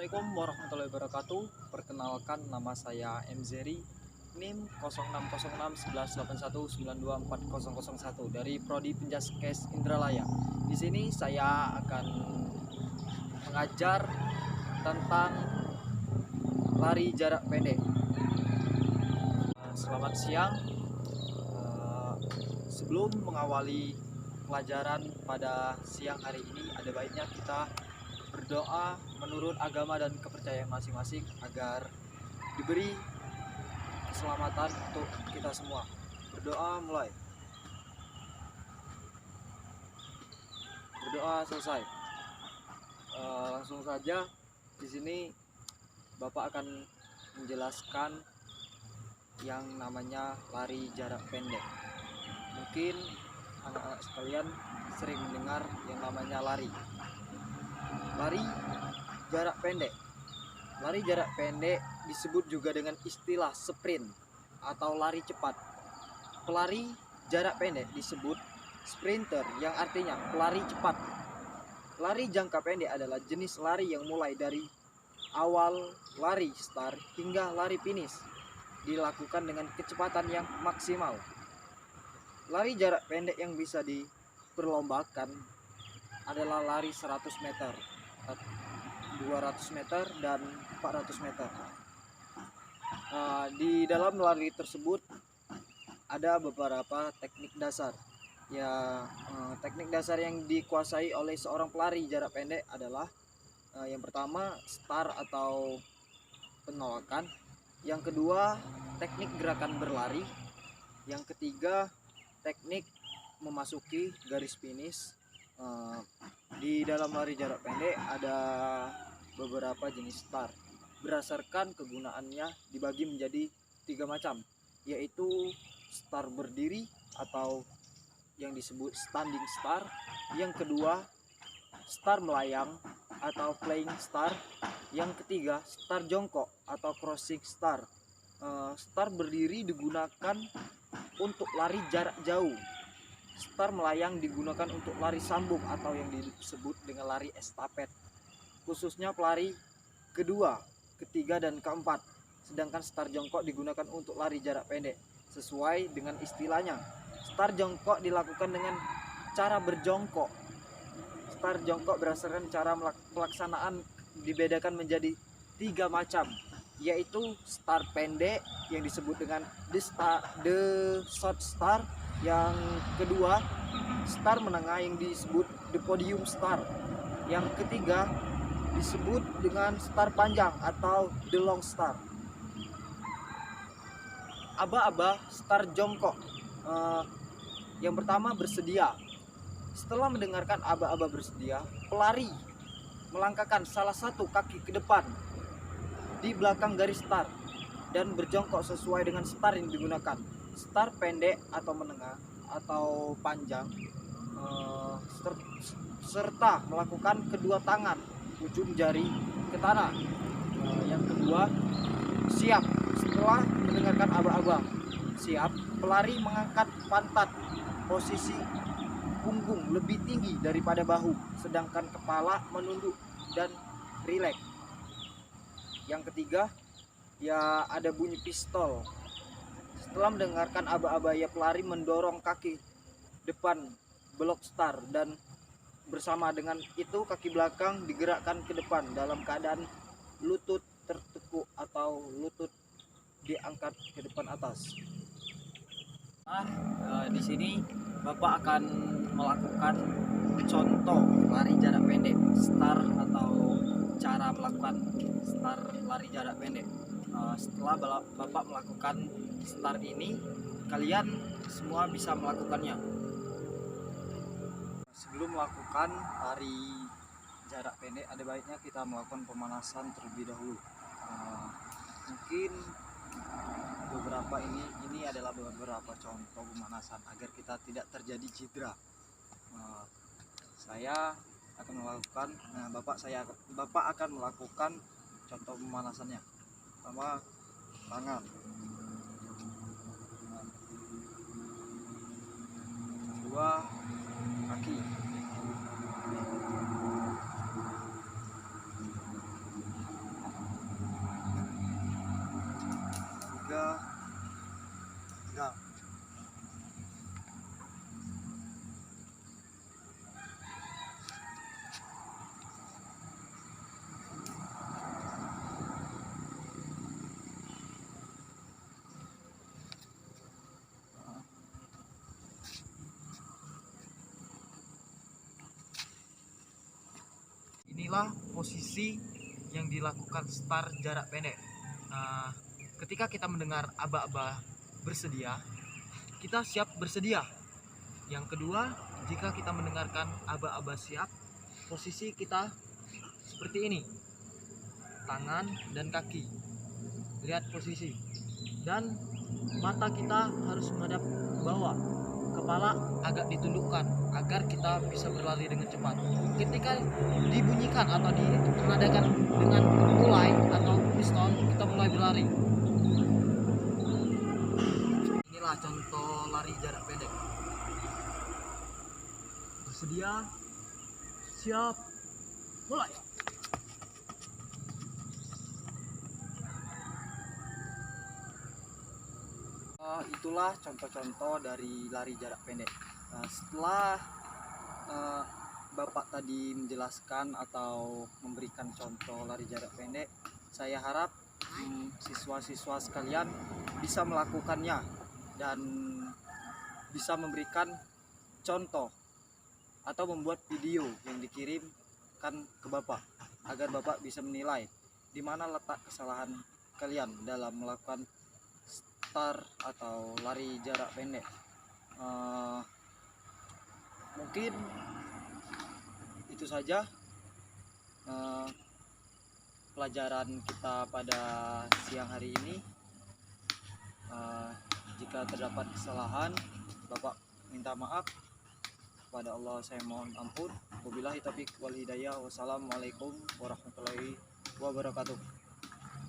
Assalamualaikum warahmatullahi wabarakatuh. Perkenalkan, nama saya Mzeri, NIM 06061181924001 dari Prodi Penjaskes Indralaya. Di sini saya akan mengajar tentang lari jarak pendek. Selamat siang. Sebelum mengawali pelajaran pada siang hari ini, ada baiknya kita berdoa menurut agama dan kepercayaan masing-masing agar diberi keselamatan untuk kita semua. Berdoa mulai. Berdoa selesai. Langsung saja di sini Bapak akan menjelaskan yang namanya lari jarak pendek. Mungkin anak-anak sekalian sering mendengar yang namanya lari jarak pendek. Lari jarak pendek disebut juga dengan istilah sprint atau lari cepat. Pelari jarak pendek disebut sprinter, yang artinya pelari cepat. Lari jangka pendek adalah jenis lari yang mulai dari awal lari start hingga lari finish dilakukan dengan kecepatan yang maksimal. Lari jarak pendek yang bisa diperlombakan adalah lari 100 meter, 200 meter, dan 400 meter. Di dalam lari tersebut ada beberapa teknik dasar. Teknik dasar yang dikuasai oleh seorang pelari jarak pendek adalah yang pertama start atau penolakan, yang kedua teknik gerakan berlari, yang ketiga teknik memasuki garis finish. Di dalam lari jarak pendek ada beberapa jenis start. Berdasarkan kegunaannya dibagi menjadi 3 macam, yaitu start berdiri atau yang disebut standing start, yang kedua start melayang atau flying start, yang ketiga start jongkok atau crossing start. Start berdiri digunakan untuk lari jarak jauh. Start melayang digunakan untuk lari sambung atau yang disebut dengan lari estafet, khususnya pelari kedua, ketiga, dan keempat. Sedangkan start jongkok digunakan untuk lari jarak pendek. Sesuai dengan istilahnya, start jongkok dilakukan dengan cara berjongkok. Start jongkok berdasarkan cara pelaksanaan dibedakan menjadi 3 macam, yaitu start pendek yang disebut dengan the short start, yang kedua start menengah yang disebut the podium start, yang ketiga disebut dengan start panjang atau the long start. Aba-aba start jongkok. Yang pertama bersedia. Setelah mendengarkan aba-aba bersedia, pelari melangkahkan salah satu kaki ke depan di belakang garis start dan berjongkok sesuai dengan start yang digunakan. Start pendek atau menengah atau panjang, serta melakukan kedua tangan ujung jari ke tanah. Yang kedua, siap. Setelah mendengarkan aba-aba siap, pelari mengangkat pantat, posisi punggung lebih tinggi daripada bahu, sedangkan kepala menunduk dan rileks. Yang ketiga, ada bunyi pistol. Setelah mendengarkan aba-aba pelari mendorong kaki depan blok start, dan bersama dengan itu kaki belakang digerakkan ke depan dalam keadaan lutut tertekuk atau lutut diangkat ke depan atas. Di sini Bapak akan melakukan contoh lari jarak pendek, start atau cara melakukan start lari jarak pendek. Setelah Bapak melakukan start ini, kalian semua bisa melakukannya. Sebelum melakukan lari jarak pendek, ada baiknya kita melakukan pemanasan terlebih dahulu. Mungkin beberapa ini adalah beberapa contoh pemanasan agar kita tidak terjadi cedera. Saya akan melakukan, Bapak akan melakukan contoh pemanasannya. Pertama, tangan. Kedua, kaki. inilah posisi yang dilakukan start jarak pendek. Ketika kita mendengar aba-aba bersedia, kita siap bersedia. Yang kedua, jika kita mendengarkan aba-aba siap, posisi kita seperti ini, tangan dan kaki, lihat posisi, dan mata kita harus menghadap ke bawah, kepala agak ditundukkan agar kita bisa berlari dengan cepat. Ketika dibunyikan atau dinadakan dengan mulai atau pistol, kita mulai berlari. Inilah contoh lari jarak pendek. Bersedia, siap, mulai. Itulah contoh-contoh dari lari jarak pendek. Setelah Bapak tadi menjelaskan atau memberikan contoh lari jarak pendek, saya harap siswa-siswa sekalian bisa melakukannya dan bisa memberikan contoh atau membuat video yang dikirimkan ke Bapak agar Bapak bisa menilai di mana letak kesalahan kalian dalam melakukan start atau lari jarak pendek. Mungkin itu saja pelajaran kita pada siang hari ini. Jika terdapat kesalahan, Bapak minta maaf. Kepada Allah saya mohon ampun. Wabillahi taufiq wal hidayah. Wassalamualaikum warahmatullahi wabarakatuh.